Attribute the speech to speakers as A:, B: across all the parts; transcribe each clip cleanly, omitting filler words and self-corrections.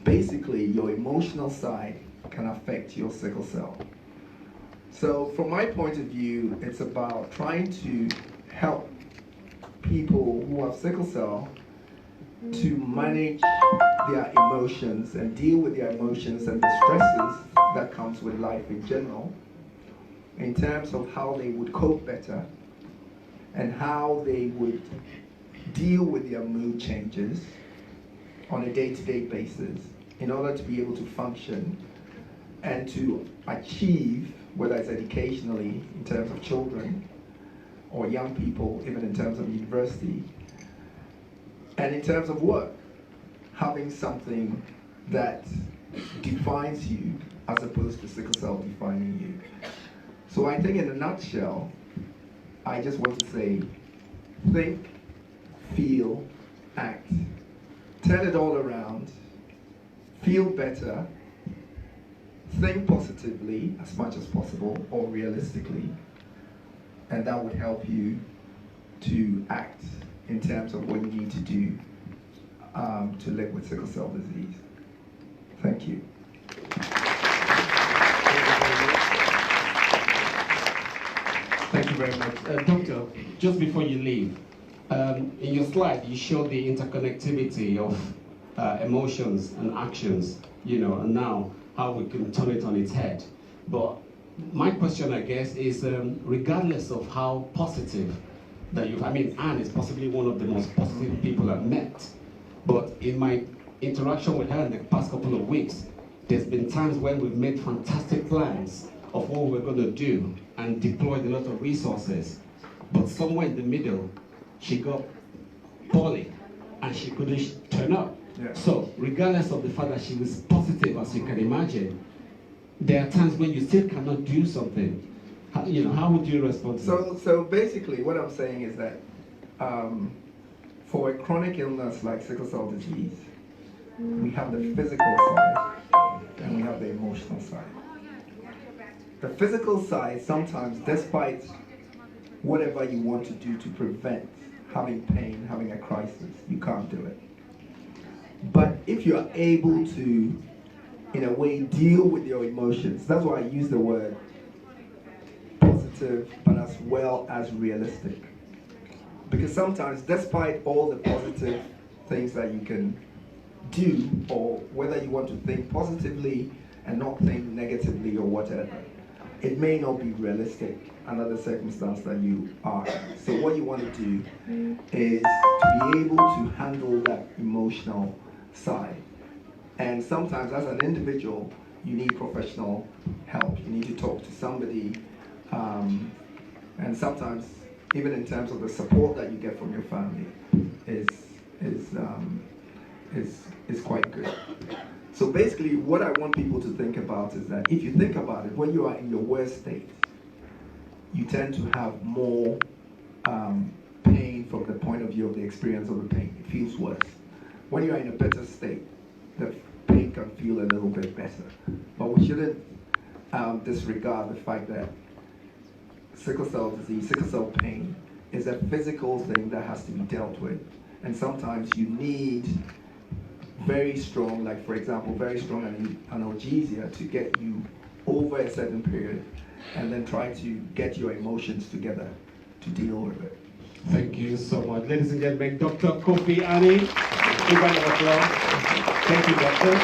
A: basically your emotional side can affect your sickle cell. So from my point of view, it's about trying to help people who have sickle cell to manage their emotions and deal with their emotions and the stresses that comes with life in general, in terms of how they would cope better and how they would deal with their mood changes on a day-to-day basis in order to be able to function and to achieve, whether it's educationally in terms of children or young people, even in terms of university, and in terms of work, having something that defines you as opposed to sickle cell defining you. So I think in a nutshell, I just want to say, think, feel, act. Turn it all around, feel better, think positively as much as possible or realistically, and that would help you to act in terms of what you need to do to live with sickle cell disease. Thank you.
B: Thank you very much. Doctor, just before you leave, in your slide, you showed the interconnectivity of emotions and actions, and now how we can turn it on its head. But my question, I guess, is regardless of how positive that Anne is possibly one of the most positive people I've met. But in my interaction with her in the past couple of weeks, there's been times when we've made fantastic plans of what we're going to do and deployed a lot of resources. But somewhere in the middle, she got poorly and she couldn't turn up.
A: Yeah.
B: So regardless of the fact that she was positive, as you can imagine, there are times when you still cannot do something. How would you respond to that?
A: So basically what I'm saying is that for a chronic illness like sickle cell disease, we have the physical side and we have the emotional side. The physical side, sometimes, despite whatever you want to do to prevent having pain, having a crisis, you can't do it. But if you are able to, in a way, deal with your emotions, that's why I use the word positive, but as well as realistic. Because sometimes, despite all the positive things that you can do, or whether you want to think positively and not think negatively or whatever, it may not be realistic under the circumstance that you are. So what you want to do is to be able to handle that emotional side. And sometimes as an individual, you need professional help. You need to talk to somebody. And sometimes, even in terms of the support that you get from your family, is quite good. So basically, what I want people to think about is that if you think about it, when you are in your worst state, you tend to have more pain from the point of view of the experience of the pain. It feels worse. When you are in a better state, the pain can feel a little bit better. But we shouldn't disregard the fact that sickle cell disease, sickle cell pain, is a physical thing that has to be dealt with. And sometimes you need very strong, like for example, very strong analgesia to get you over a certain period, and then try to get your emotions together to deal with it.
B: Thank you so much. Ladies and gentlemen, Dr. Kofi Annie, big round of applause. Thank you, doctor.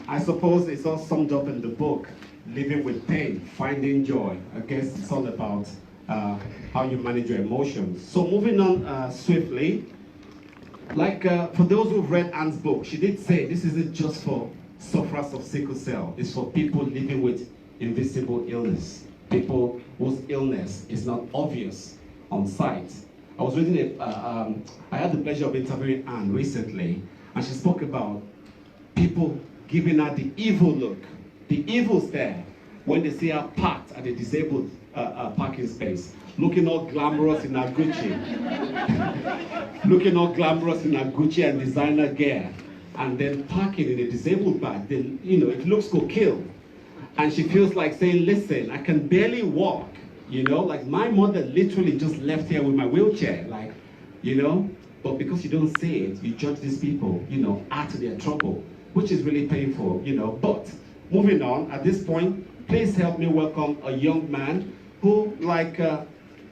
B: I suppose it's all summed up in the book, Living with Pain, Finding Joy. I guess it's all about how you manage your emotions. So moving on swiftly, for those who've read Anne's book, she did say this isn't just for sufferers of sickle cell. It's for people living with invisible illness, people whose illness is not obvious on sight. I was reading I had the pleasure of interviewing Anne recently, and she spoke about people giving her the evil look, the evil stare, when they see her parked at a disabled parking space, looking all glamorous in her Gucci, and designer gear, and then parking in a disabled bag. Then, it looks coquille. And she feels like saying, listen, I can barely walk, like my mother literally just left here with my wheelchair, but But because you don't see it, you judge these people, add to their trouble, which is really painful, But moving on, at this point, please help me welcome a young man who, like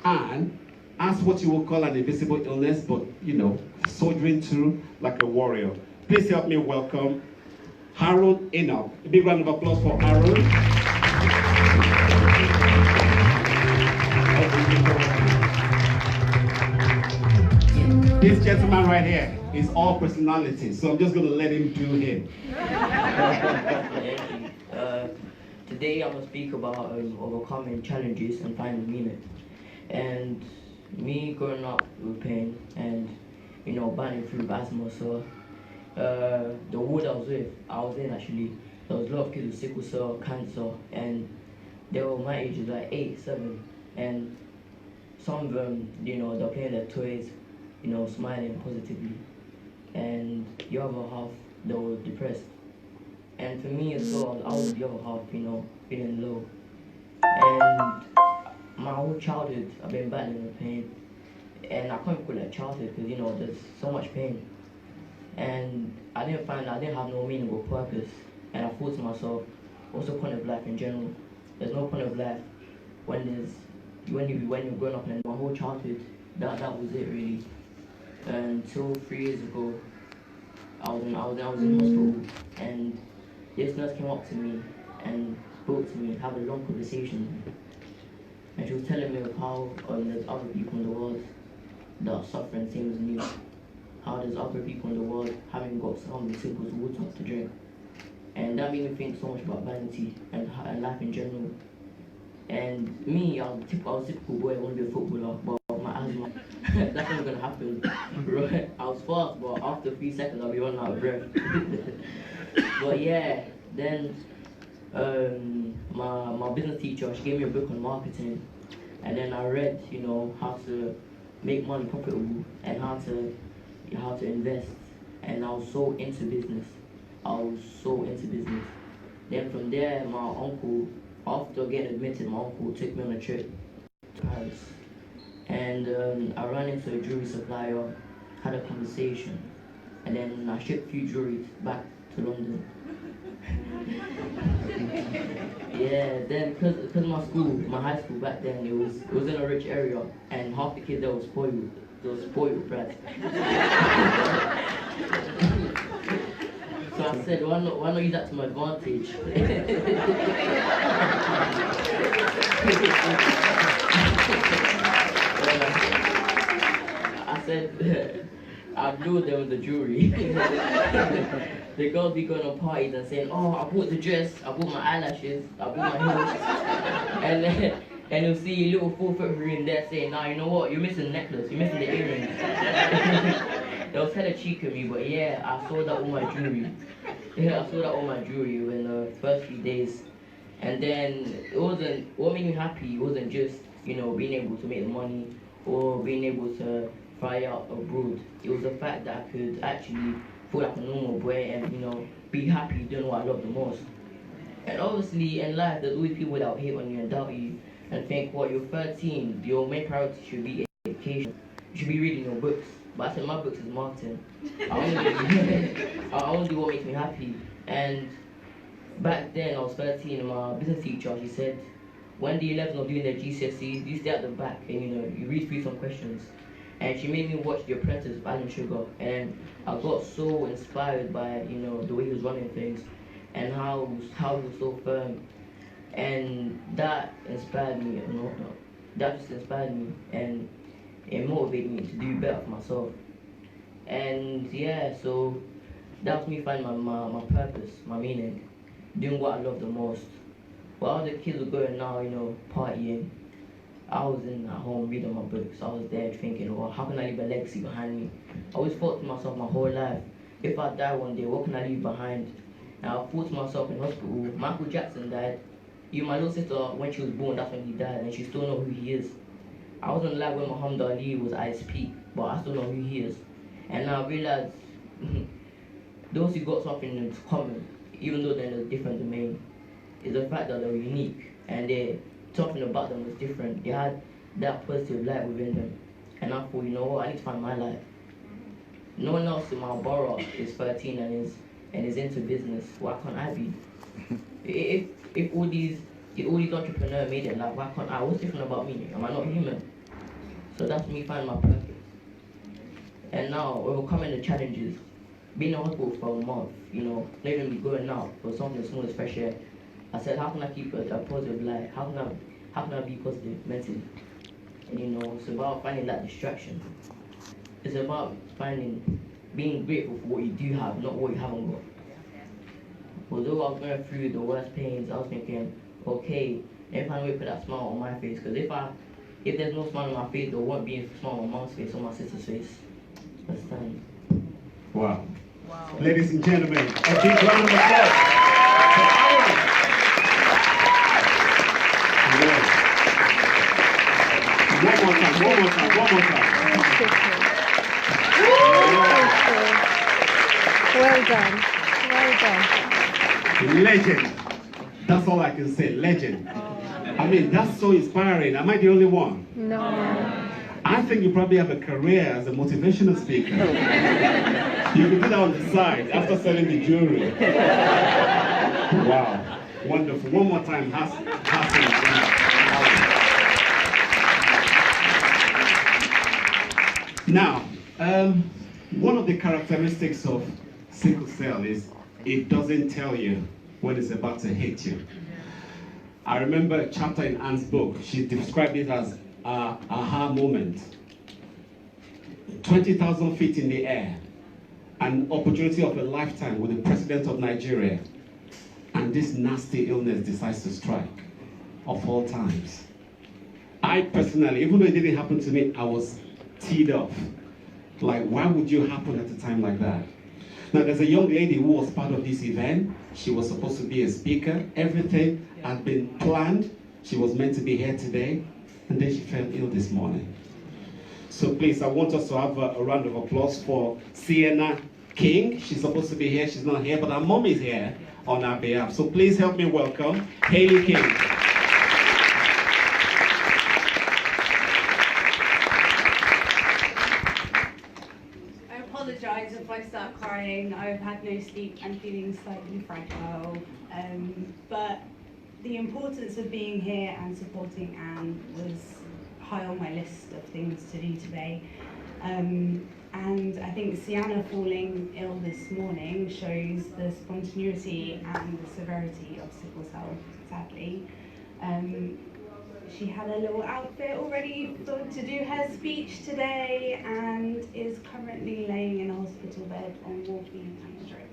B: Anne, has what you would call an invisible illness, but, soldiering through like a warrior. Please help me welcome Harold Enoch. A big round of applause for Harold. This gentleman right here is all personality, so I'm just going to let him do him.
C: Thank you. Today I'm going to speak about overcoming challenges and finding meaning. And me growing up with pain and, battling through asthma, so the ward I was in actually, there was a lot of kids with sickle cell, cancer, and they were my age, like 8, 7, and some of them, they're playing their toys, smiling positively, and the other half, they were depressed. And for me as well, I was the other half, feeling low. And my whole childhood, I've been battling with pain, and I can't call it childhood because, there's so much pain. And I didn't have no meaning or purpose, and I thought to myself, what's the point of life in general? There's no point of life when you're growing up, and my whole childhood, that was it really. Until 3 years ago, I was in hospital, and this nurse came up to me and spoke to me, had a long conversation, and she was telling me of how there's other people in the world that are suffering same as me. How there's other people in the world haven't got something simple as water to drink. And that made me think so much about vanity and life in general. And me, I was a typical boy, I want to be a footballer, but my asthma, that's not going to happen. Right? I was fast, but after 3 seconds, I'll be running out of breath. But yeah, then my business teacher, she gave me a book on marketing. And then I read, how to make money profitable and how to invest. And I was so into business. Then from there, my uncle, after getting admitted, my uncle took me on a trip to Paris. And I ran into a jewelry supplier, had a conversation, and then I shipped a few jewelries back to London. Yeah, then because my high school back then, it was in a rich area, and half the kids there were spoiled. They were spoiled brats. So I said, why not use that to my advantage? I said, I blew them with the jewelry. The girls be going on parties and saying, oh, I bought the dress, I bought my eyelashes, I bought my heels. And you'll see a little 4-foot ring there saying, nah, you know what, you're missing the necklace, you're missing the earrings. They'll tell a cheek at me, but yeah, I sold out all my jewelry. I sold out all my jewelry in the first few days. And then what made me happy wasn't just, being able to make the money or being able to fly out abroad. It was the fact that I could actually feel like a normal boy and, be happy doing what I love the most. And obviously in life, there's always people that will hate on you and doubt you and think, well, you're 13, your main priority should be education. You should be reading your books. But I said my books is marketing. I only do what makes me happy. And back then I was 13 and my business teacher, she said, when the 11 are doing their GCSEs, you stay at the back and you read through some questions. And she made me watch The Apprentice with Alan Sugar, and I got so inspired by the way he was running things and how he was so firm, and that inspired me. That just inspired me, and it motivated me to do better for myself. And yeah, so that was me finding my purpose, my meaning, doing what I love the most. While other kids were going now, partying, I was at home reading my books. I was there thinking, well, how can I leave a legacy behind me? I always thought to myself my whole life, if I die one day, what can I leave behind? And I thought to myself in hospital, Michael Jackson died. My little sister, when she was born, that's when he died, and she still know who he is. I wasn't alive when Muhammad Ali was at his peak, but I still know who he is. And I realized those who got something in common, even though they're in a different domain, is the fact that they were unique and something about them was different. They had that positive light within them. And I thought, I need to find my light. No one else in my borough is 13 and is into business. Why can't I be? If all these entrepreneurs made it, like why can't I? What's different about me? Am I not human? So that's me finding my purpose. And now overcoming the challenges, being in hospital for a month, not even be going out for something as small as fresh air. I said, how can I keep a positive life? How can I be positive mentally? And it's about finding that distraction. It's about being grateful for what you do have, not what you haven't got. Although I was going through the worst pains, I was thinking, okay, let me find a way to put that smile on my face. Because if there's no smile on my face, there won't be a smile on my mom's face or my sister's face. That's time.
B: Wow. Ladies and gentlemen, a big round of applause for Aaron. One more time.
D: Well done.
B: Legend. That's all I can say, legend. I mean, that's so inspiring. Am I the only one?
D: No.
B: I think you probably have a career as a motivational speaker. You can do that on the side after selling the jewelry. Wow. Wonderful. One more time. Now, one of the characteristics of sickle cell is it doesn't tell you when it's about to hit you. I remember a chapter in Anne's book. She described it as a aha moment. 20,000 feet in the air, an opportunity of a lifetime with the president of Nigeria, and this nasty illness decides to strike, of all times. I personally, even though it didn't happen to me, I was teed off. Like, why would you happen at a time like that? Now, there's a young lady who was part of this event. She was supposed to be a speaker. Everything had been planned. She was meant to be here today, and then she fell ill this morning. So please, I want us to have a round of applause for Sienna King. She's supposed to be here. She's not here, but her mom is here on our behalf. So please help me welcome Haley King.
E: I apologise if I start crying. I've had no sleep and feeling slightly fragile. But the importance of being here and supporting Anne was high on my list of things to do today. And I think Sienna falling ill this morning shows the spontaneity and the severity of sickle cell, sadly. She had a little outfit already to do her speech today and is currently laying in a hospital bed on morphine and drip.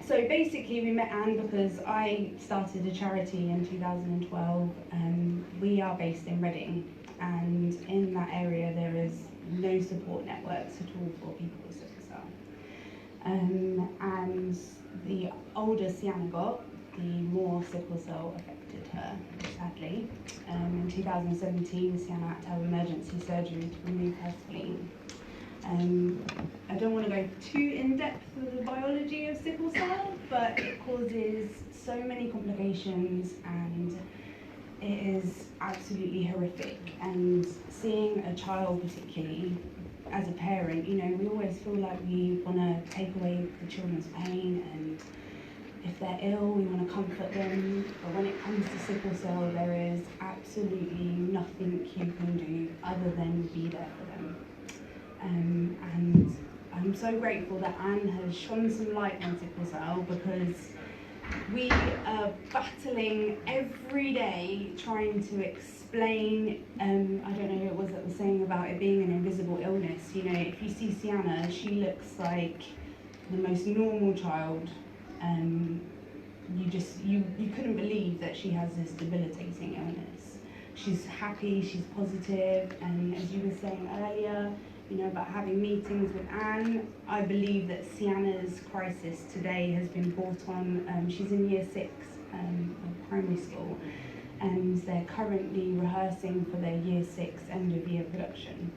E: So basically we met Anne because I started a charity in 2012. We are based in Reading, and in that area there is no support networks at all for people with sickle cell. And the older Sienna got, the more sickle cell affected her, sadly. In 2017, Sienna had to have emergency surgery to remove her spleen. I don't want to go too in-depth with the biology of sickle cell, but it causes so many complications and it is absolutely horrific. And seeing a child, particularly as a parent, we always feel like we want to take away the children's pain, and if they're ill, we want to comfort them. But when it comes to sickle cell, there is absolutely nothing you can do other than be there for them. And I'm so grateful that Anne has shone some light on sickle cell, because we are battling every day trying to explain, I don't know who it was that was saying about it being an invisible illness. If you see Sienna, she looks like the most normal child. You couldn't believe that she has this debilitating illness. She's happy, she's positive, and as you were saying earlier, about having meetings with Anne, I believe that Sienna's crisis today has been brought on. She's in year 6 of primary school, and they're currently rehearsing for their year 6 end of year production.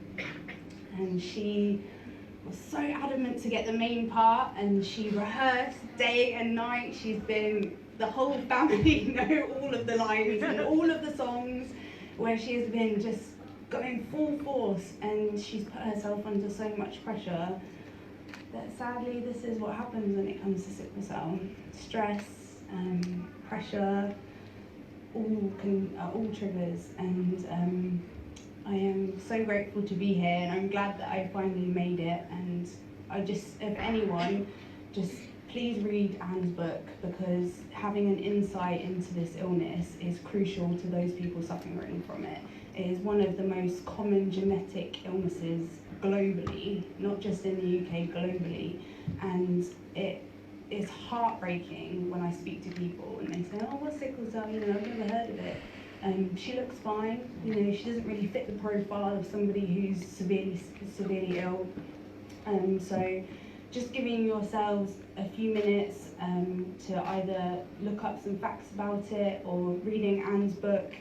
E: And she was so adamant to get the main part, and she rehearsed day and night. The whole family know all of the lines and all of the songs, where she has been just going full force, and she's put herself under so much pressure that sadly this is what happens when it comes to sickle cell. Stress, pressure, all triggers, and I am so grateful to be here, and I'm glad that I finally made it. And I just, if anyone, just please read Anne's book, because having an insight into this illness is crucial to those people suffering from it. It is one of the most common genetic illnesses globally, not just in the UK, globally, and it is heartbreaking when I speak to people and they say, oh, what's sickle cell? You know, I've never heard of it. She looks fine, you know, she doesn't really fit the profile of somebody who's severely ill. So just giving yourselves a few minutes to either look up some facts about it or reading Anne's book.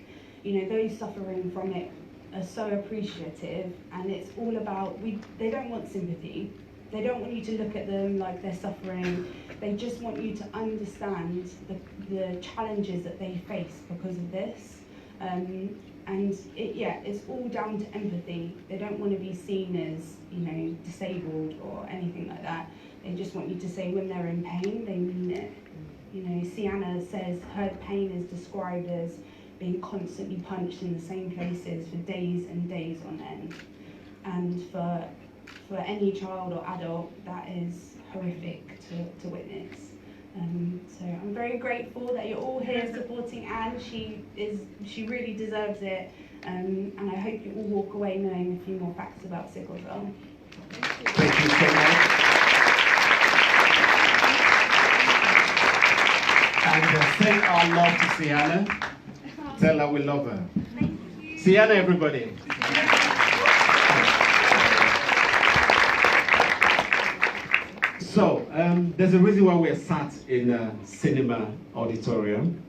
E: You know, those suffering from it are so appreciative, and it's all about, they don't want sympathy. They don't want you to look at them like they're suffering. They just want you to understand the challenges that they face because of this. And it's all down to empathy. They don't want to be seen as, you know, disabled or anything like that. They just want you to say when they're in pain, they mean it. You know, Sienna says her pain is described as being constantly punched in the same places for days and days on end. And for any child or adult, that is horrific to witness. So I'm very grateful that you're all here supporting Anne. She really deserves it, and I hope you all walk away knowing a few more facts about sickle cell.
B: Thank you so much. And send our love to Sienna. Tell her we love her.
E: Thank you.
B: Sienna, everybody. So, there's a reason why we're sat in a cinema auditorium.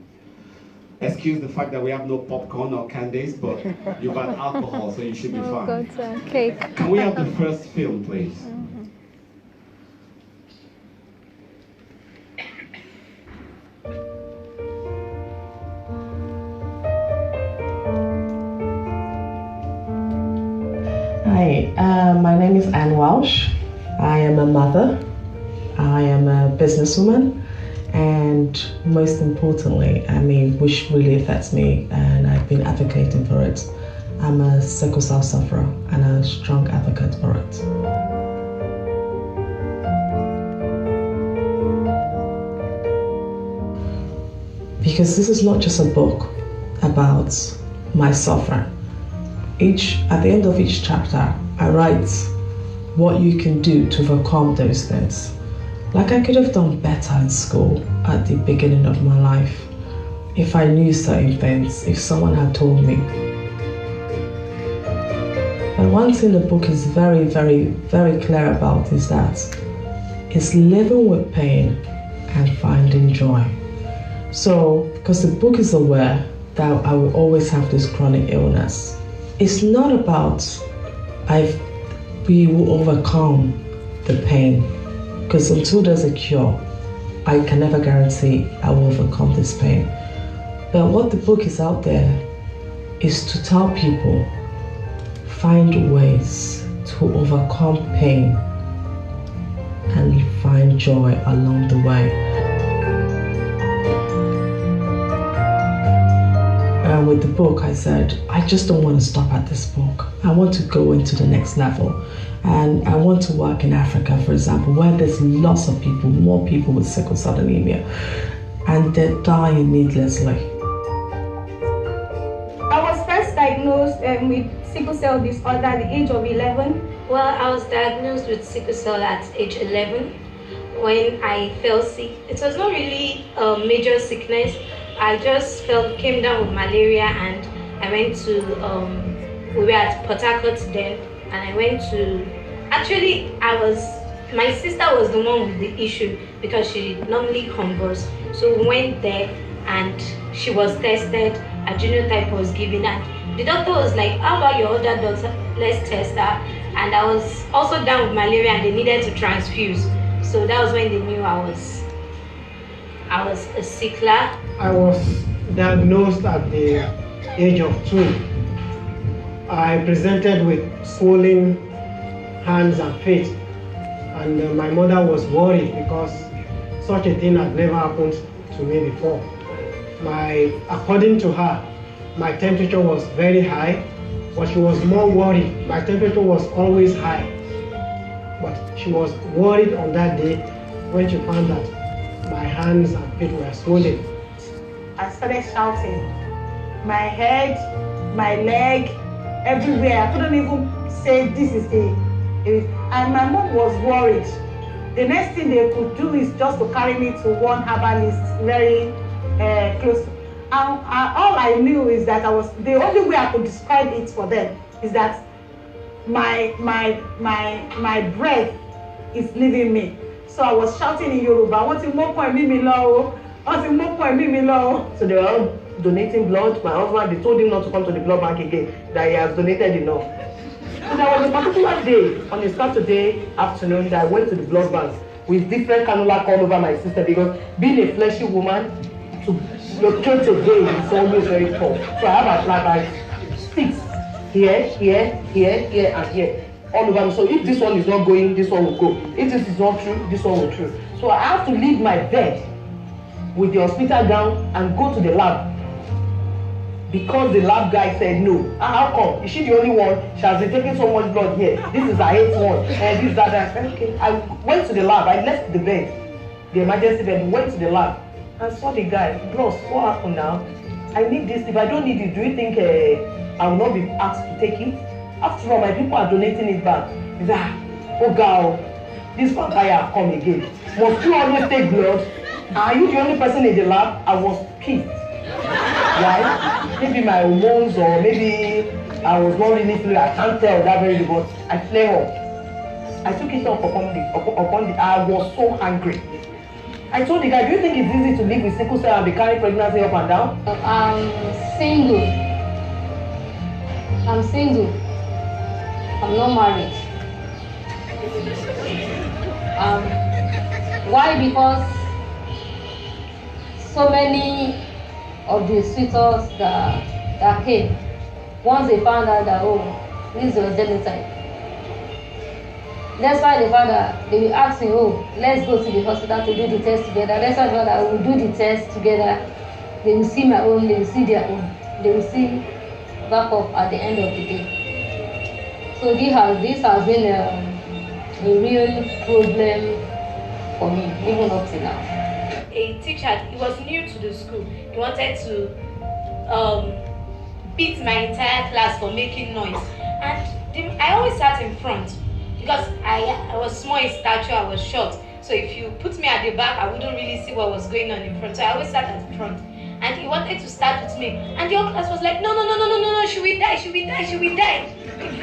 B: Excuse the fact that we have no popcorn or candies, but you've had alcohol, so you should be fine.
D: Got cake.
B: Can we have the first film, please?
F: Hi, my name is Anne Walsh. I am a mother. I am a businesswoman, and most importantly, which really affects me, and I've been advocating for it, I'm a sickle cell sufferer and a strong advocate for it. Because this is not just a book about my suffering. At the end of each chapter, I write what you can do to overcome those things. Like, I could have done better in school at the beginning of my life if I knew certain things, if someone had told me. And one thing the book is very, very, very clear about is that it's living with pain and finding joy. So, because the book is aware that I will always have this chronic illness, it's not about we will overcome the pain. Because until there's a cure, I can never guarantee I will overcome this pain. But what the book is out there is to tell people, find ways to overcome pain and find joy along the way. And with the book, I said, I just don't want to stop at this book. I want to go into the next level. And I want to work in Africa, for example, where there's lots of people, more people with sickle cell anemia, and they're dying needlessly.
G: I was first diagnosed with sickle cell disorder at the age of 11.
H: Well, I was diagnosed with sickle cell at age 11 when I fell sick. It was not really a major sickness. I just came down with malaria, and I went to, we were at Port Harcourt then, and I went to, actually my sister was the one with the issue because she normally convulsed. So we went there and she was tested, a genotype was given, and the doctor was like, how about your other daughter, let's test her. And I was also down with malaria and they needed to transfuse. So that was when they knew I was a sickler.
I: I was diagnosed at the age of 2.
D: I presented with swollen hands and feet, and my mother was worried because such a thing had never happened to me before. According to her, my temperature was very high, but she was more worried. My temperature was always high, but she was worried on that day when she found that my hands and feet were swollen.
I: I started shouting. My head, my leg, everywhere. I couldn't even say this is it. And my mom was worried. The next thing they could do is just to carry me to one herbalist very close. And all I knew is that the only way I could describe it for them is that my breath is leaving me. So I was shouting in Yoruba, "Wọ́n ti mọ́kàn ẹ̀mí mi lọ o, wọ́n ti mọ́kàn ẹ̀mí mi lọ o." So they were all donating blood. My husband, they told him not to come to the blood bank again, that he has donated enough. So there was a particular day, on a Saturday afternoon, that I went to the blood bank with different cannula all over my system, because being a fleshy woman, to locate a vein is always very tough. So I have applied by 6 here, and here, all over me. So if this one is not going, this one will go. If this is not true, this one will true. So I have to leave my bed with the hospital gown and go to the lab, because the lab guy said no. How come? Is she the only one? She has been taking so much blood here. This is her 8th one, and this, that. I said, okay. I went to the lab. I left the bed, the emergency bed, went to the lab, and saw the guy. Bros, what happened now? I need this. If I don't need it, do you think I will not be asked to take it? After all, my people are donating it back. He's like, oh girl, this vampire come again. Must you always take blood? Are you the only person in the lab? I was pissed. Right? Maybe my hormones, or maybe I was not really feeling, I can't tell that very well, but I flare up. I took it up upon the, I was so angry. I told the guy, do you think it's easy to live with sickle cell and be carrying pregnancy up and down?
H: I'm single. I'm not married. Why? Because so many of the suitors that came, once they found out that, oh, this was genotype, that's why they found out, they will ask me, oh, let's go to the hospital to do the test together. That's why they found out, we'll do the test together. They will see my own, they will see their own. They will see back up at the end of the day. So this has been a real problem for me, even up to now.
J: A teacher, he was new to the school. He wanted to beat my entire class for making noise. And I always sat in front because I was small in stature, I was short. So if you put me at the back, I wouldn't really see what was going on in front. So I always sat at the front. And he wanted to start with me. And the whole class was like, no, she will die. If you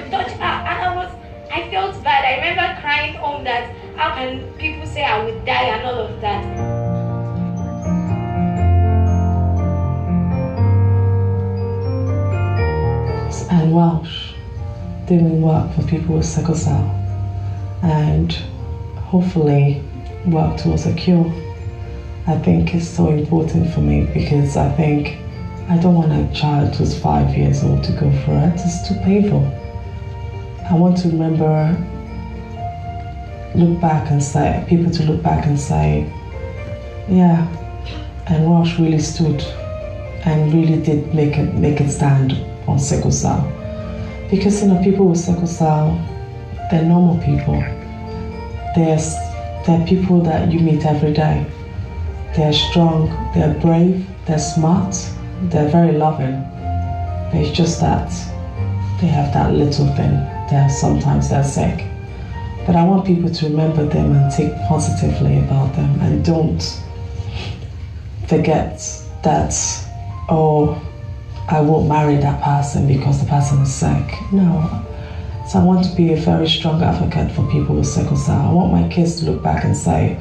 J: touch her. And I felt bad. I remember crying home that how can people say I would die and all of that.
F: And Welsh doing work for people with sickle cell, and hopefully work towards a cure. I think is so important for me, because I think I don't want a child who's 5 years old to go through it. It's too painful. I want to remember, people to look back and say, yeah, and Welsh really stood and really did make it stand on sickle cell. Because people with sickle cell, they're normal people. They're people that you meet every day. They're strong, they're brave, they're smart, they're very loving. But it's just that they have that little thing. Sometimes they're sick. But I want people to remember them and think positively about them, and don't forget that, oh, I won't marry that person because the person is sick. No. So I want to be a very strong advocate for people with sickle cell. I want my kids to look back and say,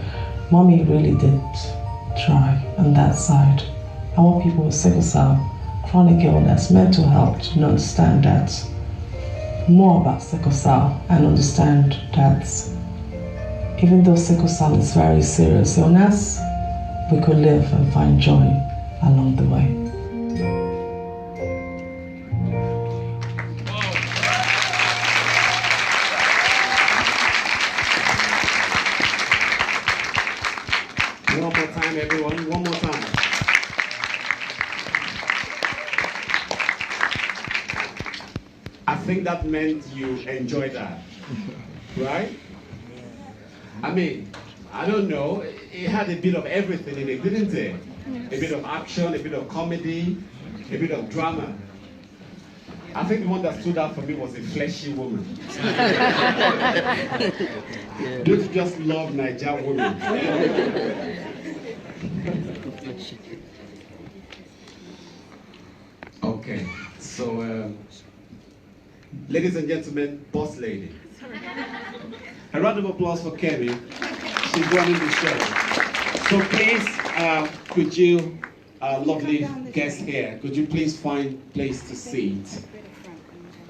F: Mommy really did try on that side. I want people with sickle cell, chronic illness, mental health to understand that more about sickle cell, and understand that even though sickle cell is very serious illness, we could live and find joy along the way.
B: time, everyone. One more time. I think that meant you enjoyed that, right? I mean, I don't know. It had a bit of everything in it, didn't it? A bit of action, a bit of comedy, a bit of drama. I think the one that stood out for me was a fleshy woman. Don't you just love Nigerian women? Okay, so ladies and gentlemen, boss lady. A round of applause for Kemi. She's running the show. So please, could you, lovely guest here, could you please find a place to sit?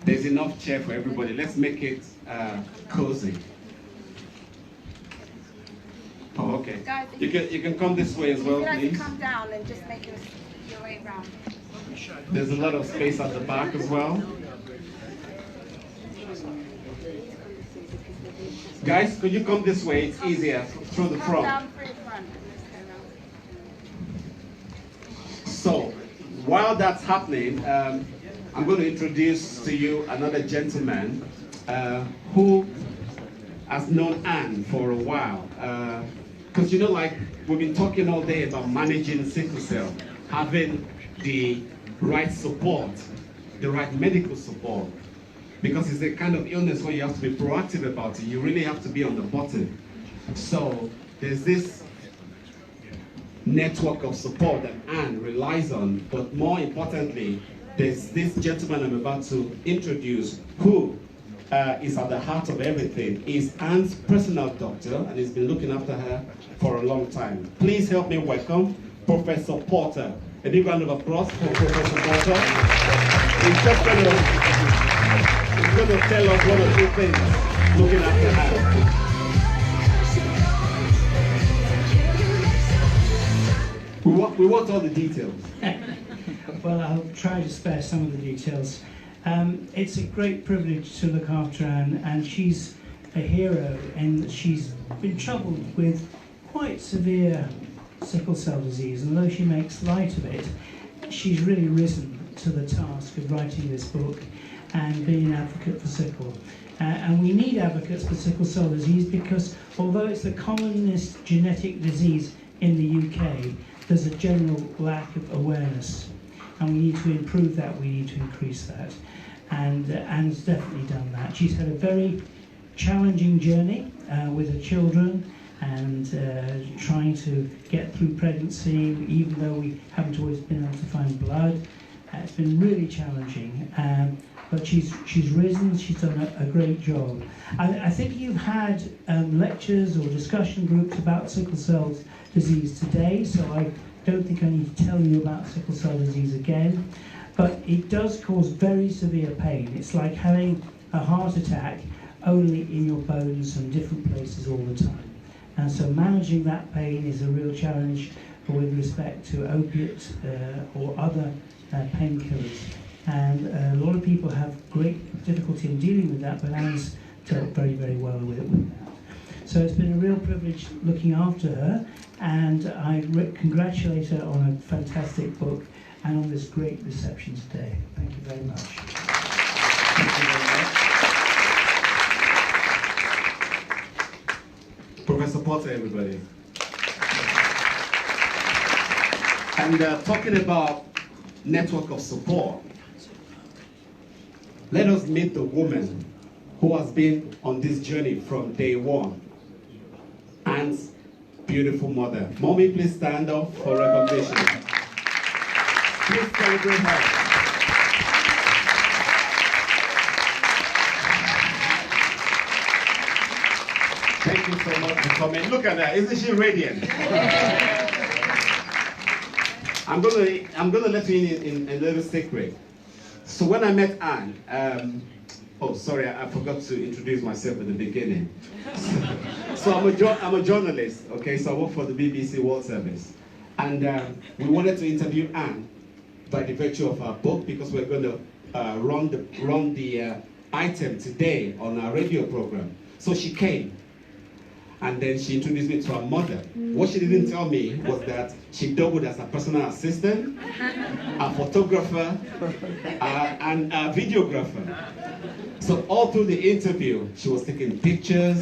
B: There's enough chair for everybody. Let's make it cozy. Oh, okay.
I: Guys,
B: You can come this way as well,
I: you
B: please.
I: come down and just make your way around.
B: There's a lot of space at the back as well. Guys, could you come this way? It's easier through the front.
I: Down through the front.
B: So, while that's happening, I'm going to introduce to you another gentleman who has known Anne for a while. Because you know, like, we've been talking all day about managing sickle cell, having the right support, the right medical support. Because it's a kind of illness where you have to be proactive about it. You really have to be on the button. So there's this network of support that Anne relies on, but more importantly, there's this gentleman I'm about to introduce who is at the heart of everything. He's Anne's personal doctor and he's been looking after her for a long time. Please help me welcome Professor Porter. A big round of applause for Professor Porter. He's just going to tell us one or two things looking after her. We want all the details.
K: Well, I'll try to spare some of the details. It's a great privilege to look after Anne, and she's a hero, and she's been troubled with quite severe sickle cell disease. And although she makes light of it, she's really risen to the task of writing this book and being an advocate for sickle. And we need advocates for sickle cell disease because although it's the commonest genetic disease in the UK, there's a general lack of awareness. And we need to improve that, we need to increase that. And Anne's definitely done that. She's had a very challenging journey with her children and trying to get through pregnancy, even though we haven't always been able to find blood. It's been really challenging. But she's risen, she's done a great job. I think you've had lectures or discussion groups about sickle cell disease today, so I don't think I need to tell you about sickle cell disease again. But it does cause very severe pain. It's like having a heart attack only in your bones and different places all the time. And so managing that pain is a real challenge with respect to opiates or other painkillers. And a lot of people have great difficulty in dealing with that, but Anne's dealt very, very well with it. So it's been a real privilege looking after her, and I congratulate her on a fantastic book and on this great reception today. Thank you very much.
B: Thank you very much. Professor Porter, everybody. And talking about network of support, let us meet the woman who has been on this journey from day one. Anne's beautiful mother. Mommy, please stand up for recognition. Please celebrate her. Thank you so much for coming. Look at her. Isn't she radiant? I'm gonna let you in a little secret. So when I met Anne, oh sorry, I forgot to introduce myself at the beginning. So I'm a journalist, okay? So I work for the BBC World Service, and we wanted to interview Anne by the virtue of our book because we're going to run the item today on our radio program. So she came, and then she introduced me to her mother. What she didn't tell me was that she doubled as a personal assistant, a photographer, and a videographer. So all through the interview, she was taking pictures,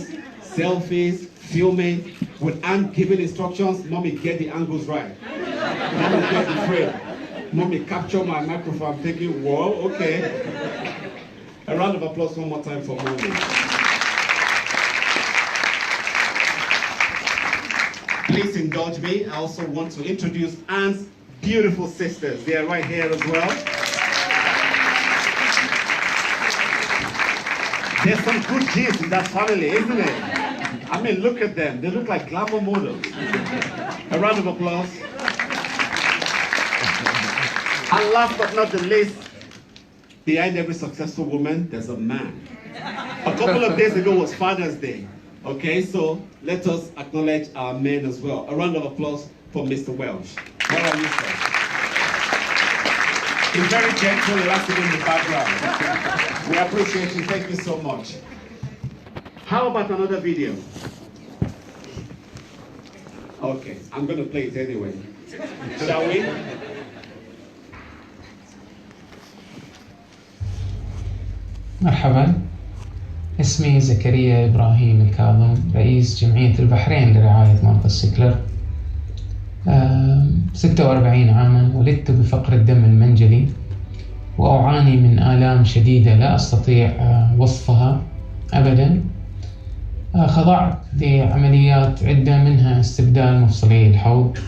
B: selfies, filming, with Aunt giving instructions. Mommy, get the angles right. Mommy, get the frame. Mommy, capture my microphone. I'm thinking, whoa, okay. A round of applause one more time for Mommy. Please indulge me. I also want to introduce Aunt's beautiful sisters. They are right here as well. There's some good genes in that family, isn't it? I mean, look at them. They look like glamour models. A round of applause. And last but not the least, behind every successful woman, there's a man. A couple of days ago was Father's Day. Okay, so let us acknowledge our men as well. A round of applause for Mr. Welsh. Where are you, sir? He's very gentle, relaxing in the background. We appreciate you. Thank you so much. How about another video? Okay, I'm going to play it anyway. Shall we?
L: مرحبا، اسمي زكريا إبراهيم الكاظم، رئيس جمعية البحرين لرعاية مرضى السكلر. 46 عاما، ولدت بفقر الدم المنجلي وأعاني من آلام شديدة لا أستطيع وصفها أبدا. خضعت لعمليات عدة، منها استبدال مفصلي الحوض.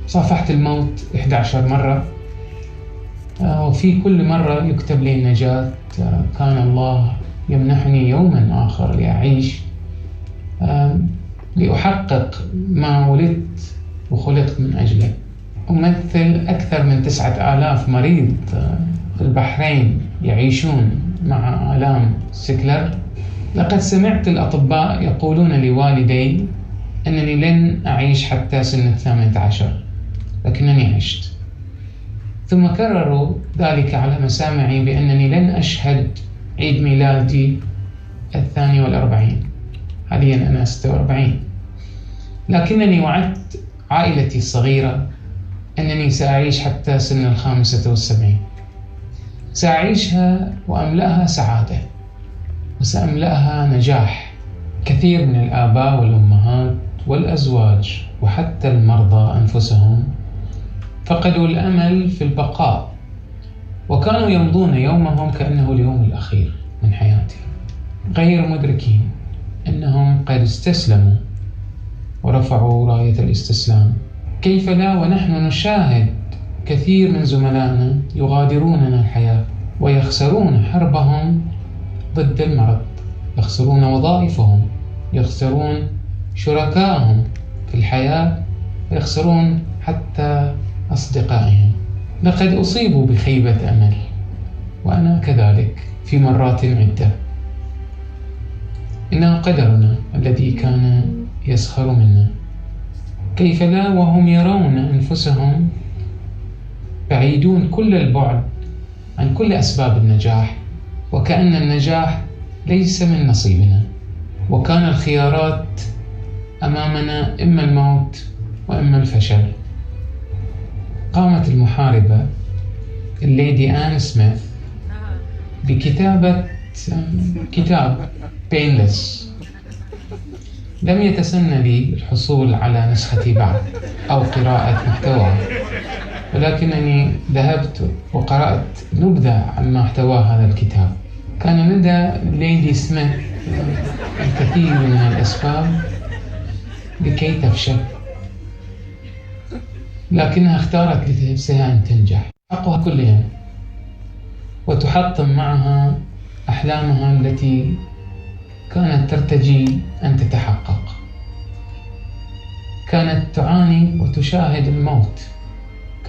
L: صافحت الموت 11 مرة، وفي كل مرة يكتب لي النجاة. كان الله يمنحني يوما آخر لأعيش، لأحقق ما ولدت وخلقت من أجله. أمثل أكثر من 9000 مريض في البحرين يعيشون مع آلام سكلر. لقد سمعت الأطباء يقولون لوالدي أنني لن أعيش حتى سن 18، لكنني عشت. ثم كرروا ذلك على مسامعي بأنني لن أشهد عيد ميلادي 42. حاليا أنا 46، لكنني وعدت عائلتي الصغيرة أنني سأعيش حتى سن 75. سأعيشها وأملأها سعادة، وسأملأها نجاح. كثير من الآباء والأمهات والأزواج وحتى المرضى أنفسهم فقدوا الأمل في البقاء، وكانوا يمضون يومهم كأنه اليوم الأخير من حياتهم، غير مدركين أنهم قد استسلموا ورفعوا راية الاستسلام. كيف لا ونحن نشاهد كثير من زملائنا يغادروننا الحياة ويخسرون حربهم ضد المرض، يخسرون وظائفهم، يخسرون شركائهم في الحياة، ويخسرون حتى أصدقائهم. لقد أصيبوا بخيبة أمل، وأنا كذلك في مرات عدة. إنه قدرنا الذي كان يسخر منا. كيف لا وهم يرون أنفسهم بعيدون كل البعد عن كل أسباب النجاح، وكأن النجاح ليس من نصيبنا، وكان الخيارات أمامنا إما الموت وإما الفشل. قامت المحاربة الليدي آن سميث بكتابة كتاب Painless. لم يتسنى لي الحصول على نسختي بعد أو قراءة محتواه، ولكنني ذهبت وقرأت نبذة عن ما احتواه هذا الكتاب. كان لدى ليدي سميث الكثير من الأسباب لكي تفشل، لكنها اختارت لنفسها أن تنجح. حقها كل يوم، وتحطم معها أحلامها التي كانت ترتجي أن تتحقق. كانت تعاني وتشاهد الموت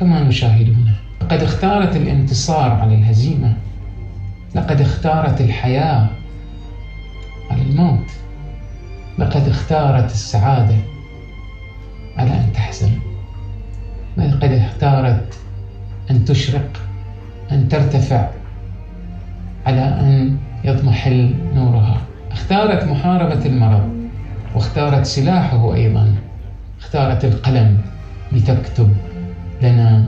L: كما نشاهدونه. لقد اختارت الانتصار على الهزيمة، لقد اختارت الحياة على الموت، لقد اختارت السعادة على أن تحزن، لقد اختارت أن تشرق، أن ترتفع على أن يضمحل نورها. اختارت محاربة المرض، واختارت سلاحه أيضا، اختارت القلم لتكتب لنا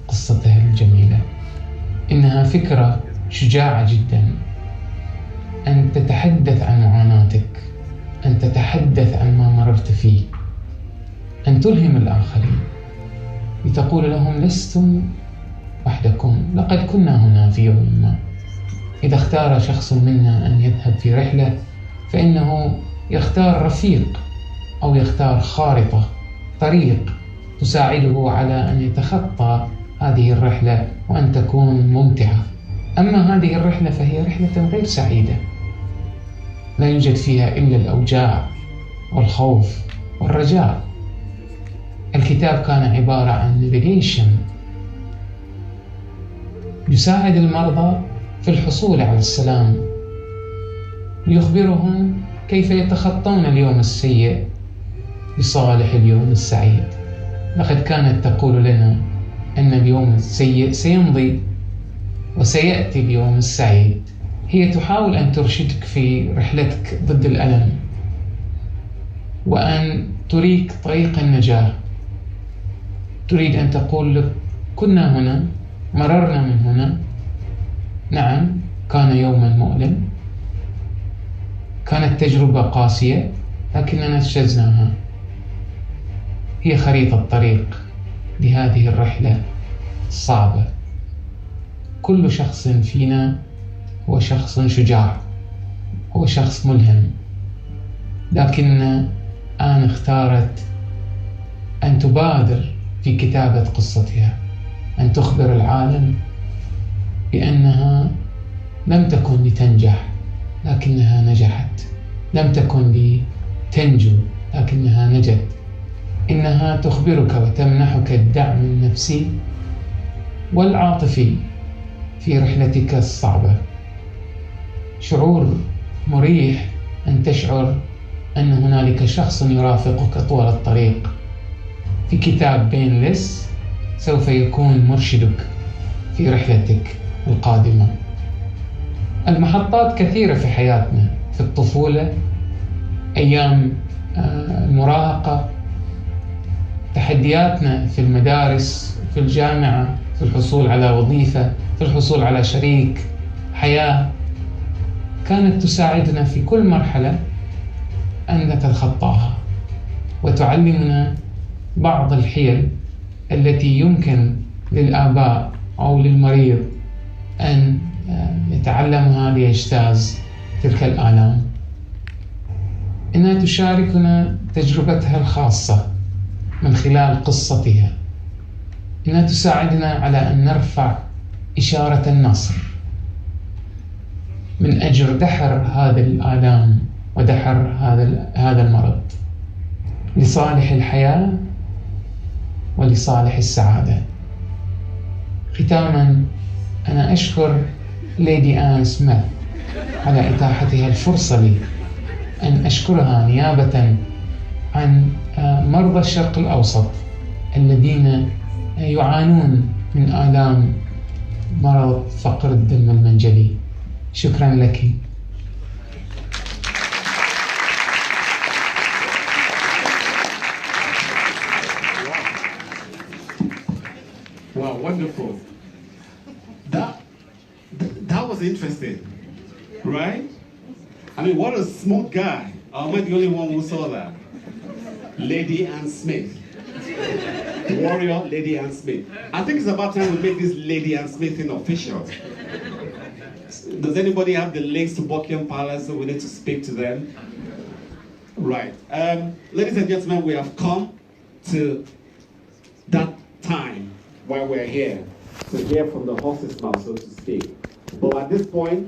L: قصتها الجميلة. إنها فكرة شجاعة جدا أن تتحدث عن معاناتك، أن تتحدث عن ما مررت فيه، أن تلهم الآخرين لتقول لهم لستم وحدكم، لقد كنا هنا في يوم ما. إذا اختار شخص منا أن يذهب في رحلة فإنه يختار رفيق أو يختار خارطة، طريق تساعده على أن يتخطى هذه الرحلة وأن تكون ممتعة. أما هذه الرحلة فهي رحلة غير سعيدة، لا يوجد فيها إلا الأوجاع والخوف والرجاء. الكتاب كان عبارة عن نافيجيشن يساعد المرضى في الحصول على السلام، ليخبرهم كيف يتخطون اليوم السيء لصالح اليوم السعيد. لقد كانت تقول لنا أن اليوم السيء سيمضي وسيأتي اليوم السعيد. هي تحاول أن ترشدك في رحلتك ضد الألم، وأن تريك طريق النجاة. تريد أن تقول لك كنا هنا، مررنا من هنا، نعم كان يوما مؤلم، كانت تجربة قاسية، لكننا اجتزناها. هي خريطة طريق لهذه الرحلة الصعبة. كل شخص فينا هو شخص شجاع، هو شخص ملهم، لكن آن اختارت أن تبادر في كتابة قصتها، أن تخبر العالم بأنها لم تكن لتنجح لكنها نجحت، لم تكن لتنجو لكنها نجت. إنها تخبرك وتمنحك الدعم النفسي والعاطفي في رحلتك الصعبة. شعور مريح أن تشعر أن هنالك شخص يرافقك طوال الطريق. في كتاب بينلس سوف يكون مرشدك في رحلتك القادمة. المحطات كثيرة في حياتنا، في الطفولة، أيام المراهقة، تحدياتنا في المدارس، في الجامعة، في الحصول على وظيفة، في الحصول على شريك حياة، كانت تساعدنا في كل مرحلة أن نتخطاها، وتعلمنا بعض الحيل التي يمكن للآباء أو للمريض أن يتعلمها ليجتاز تلك الآلام. إنها تشاركنا تجربتها الخاصة من خلال قصتها. إنها تساعدنا على أن نرفع إشارة النصر من أجل دحر هذه الآلام ودحر هذا المرض لصالح الحياة ولصالح السعادة. ختاما، أنا أشكر ليدي آن سميث على إتاحتها الفرصة لي أن أشكرها نيابة عن مرضى الشرق الأوسط الذين يعانون من آلام مرض فقر الدم المنجلي. شكرا لك.
B: Wow, wonderful. That was interesting, right? I mean, what a smart guy. Am I the only one who saw that? Lady Ann Smith. Warrior Lady Ann Smith. I think it's about time we make this Lady Ann Smith thing official. Does anybody have the links to Buckingham Palace so we need to speak to them? Right. Ladies and gentlemen, we have come to that time why we're here, to hear from the horse's mouth, so to speak. But at this point,